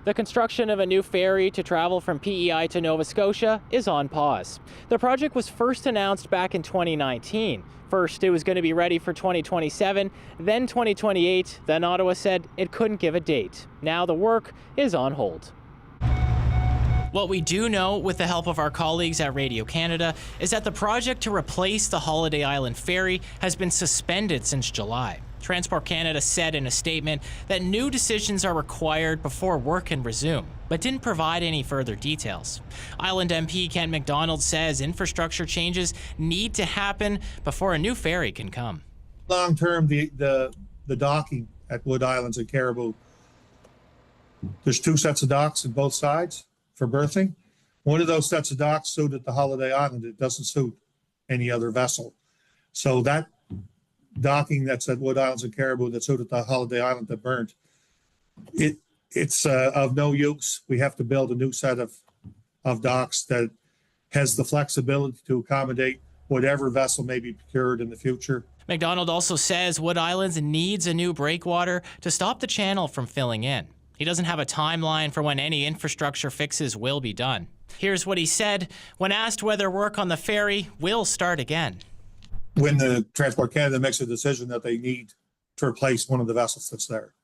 The construction of a new ferry to travel from P.E.I. to Nova Scotia is on pause. The project was first announced back in 2019. First, it was going to be ready for 2027, then 2028. Then Ottawa said it couldn't give a date. Now the work is on hold. What we do know, with the help of our colleagues at Radio Canada, is that the project to replace the Holiday Island ferry has been suspended since July. Transport Canada said in a statement that new decisions are required before work can resume, but didn't provide any further details. Island MP Kent MacDonald says infrastructure changes need to happen before a new ferry can come. Long term, the docking at Wood Islands and Caribou, there's two sets of docks on both sides for berthing. One of those sets of docks suited the Holiday Island. It doesn't suit any other vessel. So that docking that's at Wood Islands and Caribou that suited the Holiday Island that burnt, it's of no use. We have to build a new set of docks that has the flexibility to accommodate whatever vessel may be procured in the future. MacDonald also says Wood Islands needs a new breakwater to stop the channel from filling in. He doesn't have a timeline for when any infrastructure fixes will be done. Here's what he said when asked whether work on the ferry will start again. When the Transport Canada makes a decision that they need to replace one of the vessels that's there.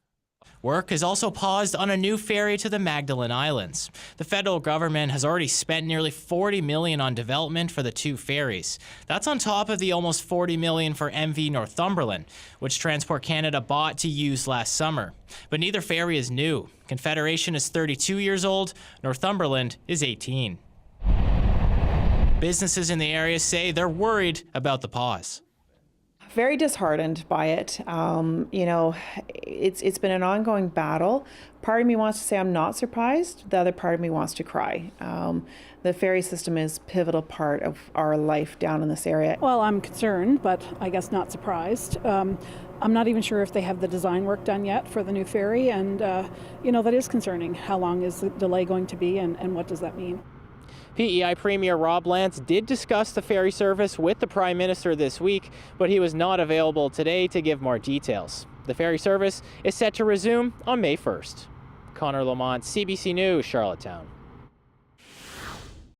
Work is also paused on a new ferry to the Magdalen Islands. The federal government has already spent nearly $40 million on development for the two ferries. That's on top of the almost $40 million for MV Northumberland, which Transport Canada bought to use last summer. But neither ferry is new. Confederation is 32 years old, Northumberland is 18. Businesses in the area say they're worried about the pause. Very disheartened by it. It's been an ongoing battle. Part of me wants to say I'm not surprised. The other part of me wants to cry. The ferry system is a pivotal part of our life down in this area. Well, I'm concerned, but I guess not surprised. I'm not even sure if they have the design work done yet for the new ferry, and that is concerning. How long is the delay going to be, and what does that mean? P.E.I. Premier Rob Lance did discuss the ferry service with the Prime Minister this week, but he was not available today to give more details. The ferry service is set to resume on May 1st. Connor Lamont, CBC News, Charlottetown.